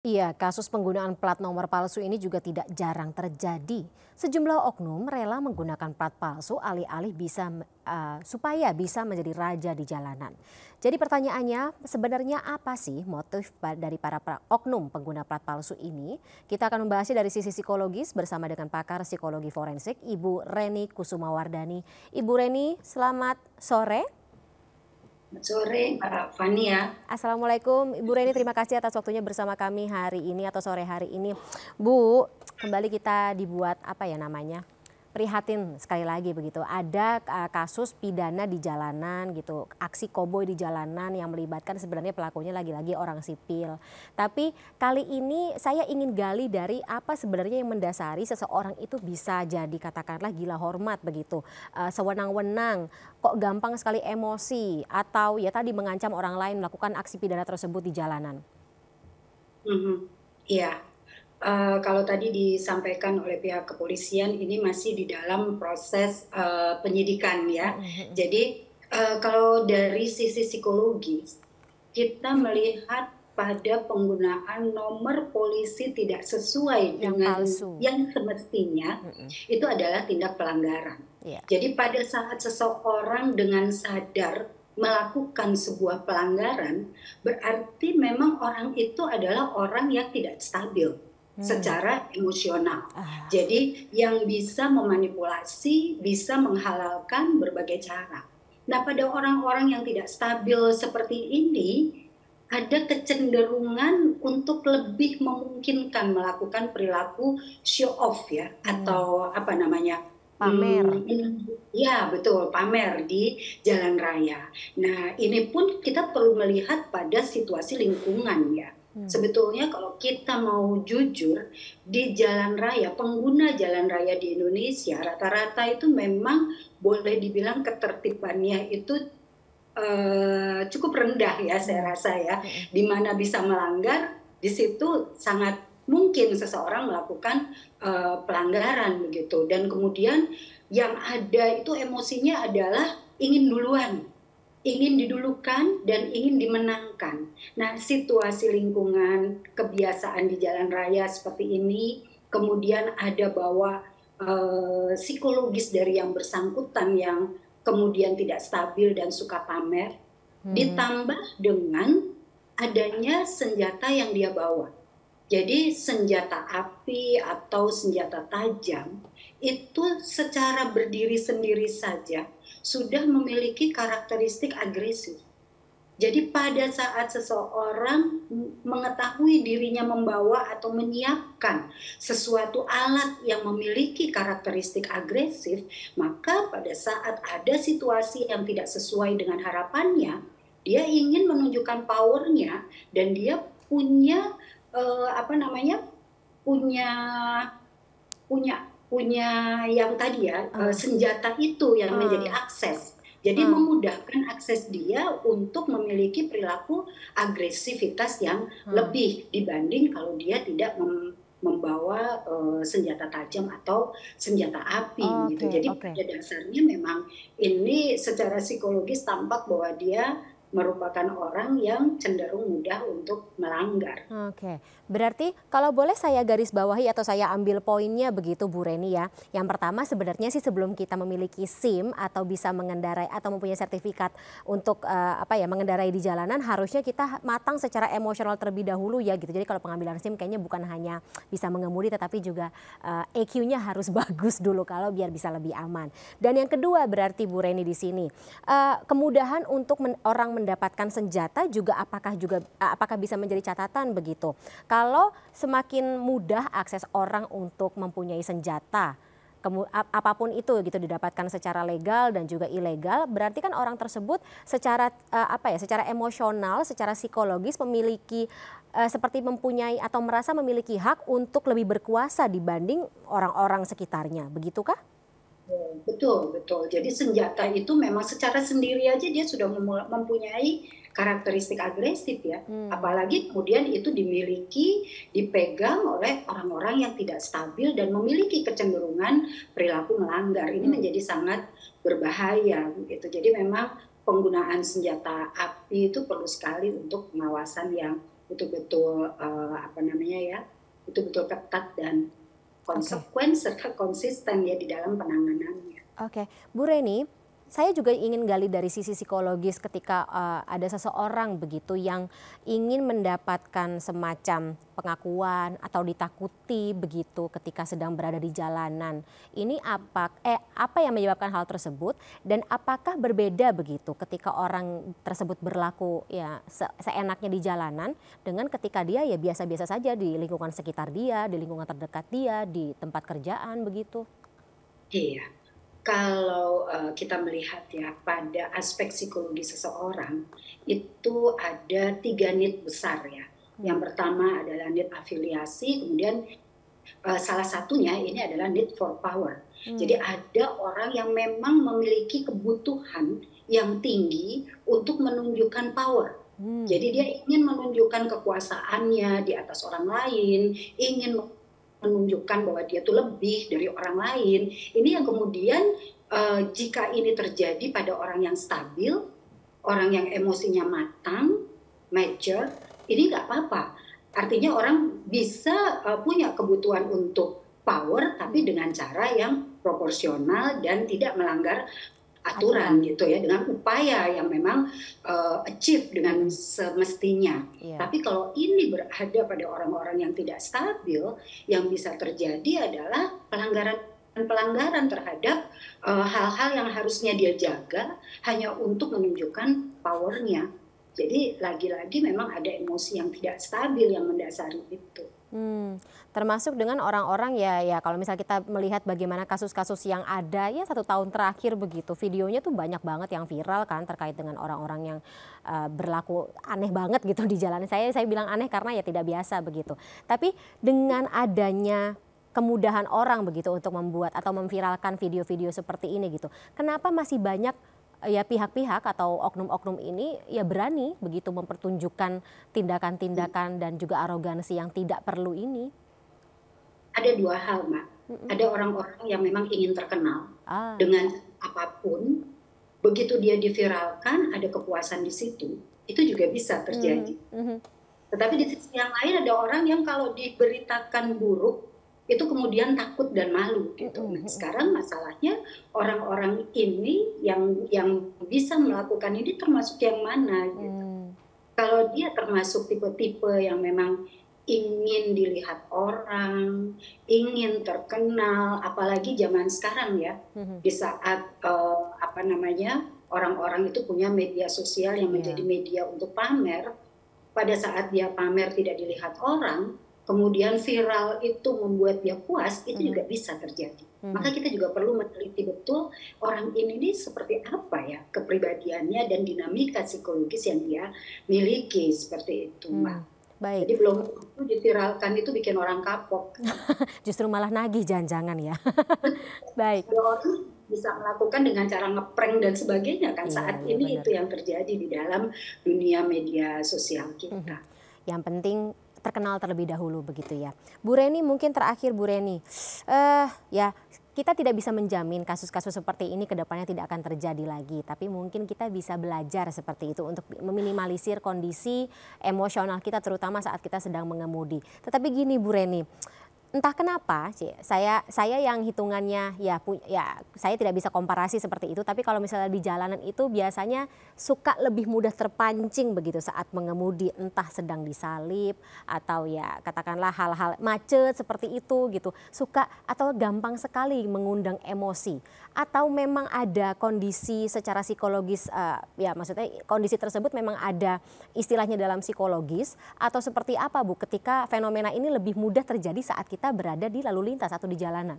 Iya, kasus penggunaan plat nomor palsu ini juga tidak jarang terjadi. Sejumlah oknum rela menggunakan plat palsu alih-alih supaya bisa menjadi raja di jalanan. Jadi pertanyaannya, sebenarnya apa sih motif dari oknum pengguna plat palsu ini? Kita akan membahasnya dari sisi psikologis bersama dengan pakar psikologi forensik, Ibu Reni Kusumawardani. Ibu Reni, selamat sore. Selamat sore, Mbak Fani ya. Assalamualaikum Ibu Reni, terima kasih atas waktunya bersama kami hari ini atau sore hari ini. Bu, kembali kita dibuat apa ya namanya? Prihatin sekali lagi begitu. Ada kasus pidana di jalanan gitu, aksi koboi di jalanan yang melibatkan sebenarnya pelakunya lagi-lagi orang sipil. Tapi kali ini saya ingin gali dari apa sebenarnya yang mendasari seseorang itu bisa jadi katakanlah gila hormat begitu, sewenang-wenang, kok gampang sekali emosi atau ya tadi mengancam orang lain melakukan aksi pidana tersebut di jalanan. Mhm. Iya, kalau tadi disampaikan oleh pihak kepolisian ini masih di dalam proses, penyidikan ya. Mhm, mhm. Jadi, kalau dari sisi psikologis, kita melihat pada penggunaan nomor polisi tidak sesuai Yang dengan palsu. yang semestinya, Mhm. itu adalah tindak pelanggaran. Iya. Jadi pada saat seseorang dengan sadar melakukan sebuah pelanggaran, berarti memang orang itu adalah orang yang tidak stabil Hmm. secara emosional. Ah. Jadi yang bisa memanipulasi, bisa menghalalkan berbagai cara. Nah, pada orang-orang yang tidak stabil seperti ini, ada kecenderungan untuk lebih memungkinkan melakukan perilaku show off ya, Hmm. atau apa namanya, Pamer. ya betul, pamer di jalan raya. Nah, ini pun kita perlu melihat pada situasi lingkungan ya. Hmm. Sebetulnya kalau kita mau jujur, di jalan raya, pengguna jalan raya di Indonesia rata-rata itu memang boleh dibilang ketertibannya itu cukup rendah ya saya Hmm. rasa ya, Mhm. di mana bisa melanggar, di situ sangat mungkin seseorang melakukan, pelanggaran begitu dan kemudian yang ada itu emosinya adalah ingin duluan, ingin didulukan dan ingin dimenangkan. Nah, situasi lingkungan, kebiasaan di jalan raya seperti ini, kemudian ada bahwa, psikologis dari yang bersangkutan yang kemudian tidak stabil dan suka pamer, Hmm. ditambah dengan adanya senjata yang dia bawa. Jadi senjata api atau senjata tajam itu secara berdiri sendiri saja sudah memiliki karakteristik agresif. Jadi pada saat seseorang mengetahui dirinya membawa atau menyiapkan sesuatu alat yang memiliki karakteristik agresif, maka pada saat ada situasi yang tidak sesuai dengan harapannya, dia ingin menunjukkan powernya dan dia punya, apa namanya, punya punya punya yang tadi ya, Ah. senjata itu yang menjadi Ah. akses. Jadi Ah. memudahkan akses dia untuk memiliki perilaku agresivitas yang Ah. lebih dibanding kalau dia tidak membawa, senjata tajam atau senjata api gitu. Oke, Jadi oke. pada dasarnya memang ini secara psikologis tampak bahwa dia merupakan orang yang cenderung mudah untuk melanggar. Oke, berarti kalau boleh saya garis bawahi atau saya ambil poinnya begitu Bu Reni ya. Yang pertama sebenarnya sih sebelum kita memiliki SIM atau bisa mengendarai atau mempunyai sertifikat untuk apa ya mengendarai di jalanan harusnya kita matang secara emosional terlebih dahulu ya gitu. Jadi kalau pengambilan SIM kayaknya bukan hanya bisa mengemudi tetapi juga EQ-nya harus bagus dulu kalau biar bisa lebih aman. Dan yang kedua berarti Bu Reni di sini kemudahan untuk orang mendapatkan senjata juga apakah bisa menjadi catatan begitu. Kalau semakin mudah akses orang untuk mempunyai senjata, apapun itu gitu didapatkan secara legal dan juga ilegal, berarti kan orang tersebut secara apa ya, secara emosional, secara psikologis memiliki seperti mempunyai atau merasa memiliki hak untuk lebih berkuasa dibanding orang-orang sekitarnya, begitukah? Betul betul. Jadi senjata itu memang secara sendiri aja dia sudah mempunyai karakteristik agresif ya. Hmm. Apalagi kemudian itu dimiliki, dipegang oleh orang-orang yang tidak stabil dan memiliki kecenderungan perilaku melanggar. Ini Hmm. menjadi sangat berbahaya gitu. Jadi memang penggunaan senjata api itu perlu sekali untuk pengawasan yang betul-betul apa namanya ya, betul-betul ketat dan Oke. konsekuen serta konsisten ya di dalam penanganannya. Oke, Bu Reni, saya juga ingin gali dari sisi psikologis ketika ada seseorang begitu yang ingin mendapatkan semacam pengakuan atau ditakuti begitu ketika sedang berada di jalanan. Ini apa yang menyebabkan hal tersebut dan apakah berbeda begitu ketika orang tersebut berlaku ya seenaknya di jalanan dengan ketika dia ya biasa-biasa saja di lingkungan sekitar dia, di lingkungan terdekat dia, di tempat kerjaan begitu. Iya. Kalau kita melihat ya pada aspek psikologi seseorang itu ada 3 need besar ya. Hmm. Yang pertama adalah need afiliasi, kemudian salah satunya ini adalah need for power. Jadi ada orang yang memang memiliki kebutuhan yang tinggi untuk menunjukkan power. Jadi dia ingin menunjukkan kekuasaannya di atas orang lain, ingin menunjukkan bahwa dia tuh lebih dari orang lain. Ini yang kemudian jika ini terjadi pada orang yang stabil, orang yang emosinya matang, mature, ini nggak apa-apa. Artinya orang bisa punya kebutuhan untuk power, tapi dengan cara yang proporsional dan tidak melanggar aturan gitu ya, dengan upaya yang memang achieve dengan semestinya. Tapi kalau ini berada pada orang-orang yang tidak stabil, yang bisa terjadi adalah pelanggaran terhadap hal-hal yang harusnya dia jaga hanya untuk menunjukkan powernya. Jadi lagi-lagi memang ada emosi yang tidak stabil yang mendasari itu. Termasuk dengan orang-orang ya kalau misal kita melihat bagaimana kasus-kasus yang ada ya 1 tahun terakhir begitu, videonya tuh banyak banget yang viral kan terkait dengan orang-orang yang berlaku aneh banget gitu di jalan. Saya bilang aneh karena ya tidak biasa begitu. Tapi dengan adanya kemudahan orang begitu untuk membuat atau memviralkan video-video seperti ini gitu, kenapa masih banyak ya pihak-pihak atau oknum-oknum ini ya berani begitu mempertunjukkan tindakan-tindakan dan juga arogansi yang tidak perlu ini? Ada 2 hal, Mbak. Ada orang-orang yang memang ingin terkenal dengan apapun, begitu dia diviralkan ada kepuasan di situ, itu juga bisa terjadi. Tetapi di sisi yang lain ada orang yang kalau diberitakan buruk, itu kemudian takut dan malu gitu. Nah, sekarang masalahnya orang-orang ini yang bisa melakukan ini termasuk yang mana gitu. Kalau dia termasuk tipe-tipe yang memang ingin dilihat orang, ingin terkenal, apalagi zaman sekarang ya, di saat apa namanya orang-orang itu punya media sosial yang menjadi media untuk pamer. Pada saat dia pamer tidak dilihat orang, kemudian viral itu membuat dia puas, itu juga bisa terjadi. Maka kita juga perlu meneliti betul orang ini seperti apa ya kepribadiannya dan dinamika psikologis yang dia miliki, seperti itu, Mbak. Baik. Jadi belum itu diviralkan itu bikin orang kapok. Justru malah nagih jangan-jangan ya. Baik. Ada orang bisa melakukan dengan cara ngeprank dan sebagainya kan saat ini benar. Itu yang terjadi di dalam dunia media sosial kita. Yang penting terkenal terlebih dahulu begitu ya. Bu Reni, mungkin terakhir Bu Reni, ya kita tidak bisa menjamin kasus-kasus seperti ini ke depannya tidak akan terjadi lagi. Tapi mungkin kita bisa belajar seperti itu untuk meminimalisir kondisi emosional kita terutama saat kita sedang mengemudi. Tetapi gini Bu Reni, entah kenapa saya yang hitungannya ya saya tidak bisa komparasi seperti itu, tapi kalau misalnya di jalanan itu biasanya suka lebih mudah terpancing begitu saat mengemudi, entah sedang disalip atau ya katakanlah hal-hal macet seperti itu gitu, suka atau gampang sekali mengundang emosi, atau memang ada kondisi secara psikologis ya maksudnya kondisi tersebut memang ada istilahnya dalam psikologis, atau seperti apa Bu ketika fenomena ini lebih mudah terjadi saat kita berada di lalu lintas atau di jalanan?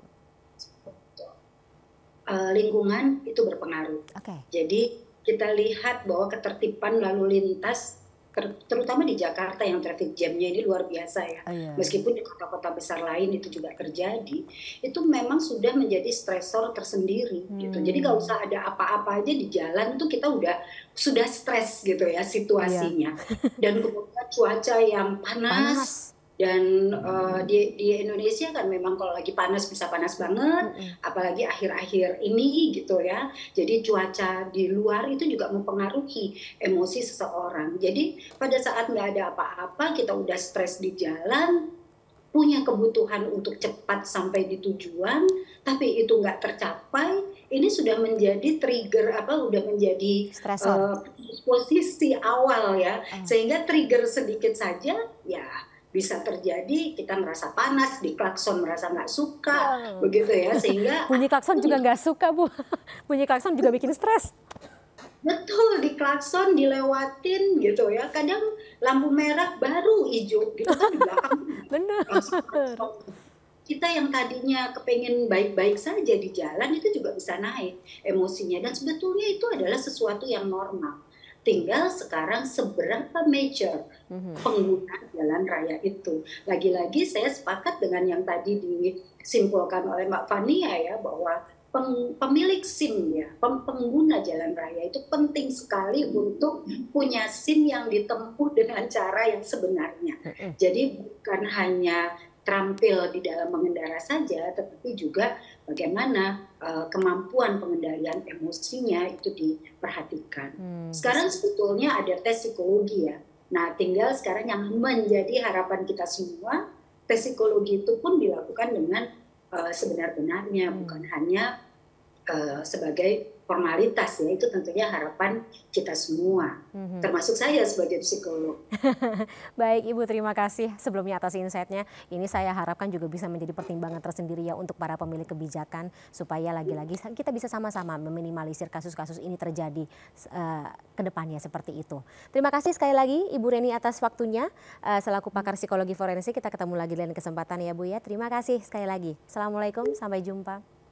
Lingkungan itu berpengaruh. Jadi kita lihat bahwa ketertiban lalu lintas, terutama di Jakarta yang traffic jam-nya ini luar biasa ya. Meskipun di kota-kota besar lain itu juga terjadi, itu memang sudah menjadi stresor tersendiri gitu. Jadi nggak usah ada apa-apa aja di jalan tuh kita sudah stres gitu ya situasinya. Dan kemudian cuaca yang panas. Dan di Indonesia kan memang kalau lagi panas bisa panas banget, apalagi akhir-akhir ini gitu ya. Jadi cuaca di luar itu juga mempengaruhi emosi seseorang. Jadi pada saat nggak ada apa-apa, kita udah stres di jalan, punya kebutuhan untuk cepat sampai di tujuan, tapi itu nggak tercapai, ini sudah menjadi trigger udah menjadi Stresor. posisi awal ya, Oh. sehingga trigger sedikit saja ya bisa terjadi kita merasa panas, di klakson merasa nggak suka, begitu ya, sehingga Bunyi klakson juga nggak suka, Bu. Bunyi klakson juga bikin stres. betul, di klakson dilewatin gitu ya, kadang lampu merah baru hijau gitu kan di belakang. Bener. Kita yang tadinya kepengen baik-baik saja di jalan itu juga bisa naik emosinya, dan sebetulnya itu adalah sesuatu yang normal. Tinggal sekarang seberapa major pengguna jalan raya itu. Lagi-lagi saya sepakat dengan yang tadi disimpulkan oleh Mbak Fania ya, bahwa pemilik SIM ya, pengguna jalan raya itu penting sekali untuk punya SIM yang ditempuh dengan cara yang sebenarnya. Jadi bukan hanya terampil di dalam mengendara saja, tetapi juga bagaimana kemampuan pengendalian emosinya itu diperhatikan. Sekarang sebetulnya ada tes psikologi ya. Nah, tinggal sekarang yang menjadi harapan kita semua, tes psikologi itu pun dilakukan dengan sebenar-benarnya, bukan hanya sebagai formalitas ya. Itu tentunya harapan kita semua, termasuk saya sebagai psikolog. Baik Ibu, terima kasih sebelumnya atas insight-nya. Ini saya harapkan juga bisa menjadi pertimbangan tersendiri ya untuk para pemilik kebijakan, supaya lagi-lagi kita bisa sama-sama meminimalisir kasus-kasus ini terjadi ke depannya seperti itu. Terima kasih sekali lagi Ibu Reni atas waktunya selaku pakar psikologi forensik. Kita ketemu lagi di lain kesempatan ya Bu ya. Terima kasih sekali lagi. Assalamualaikum, sampai jumpa.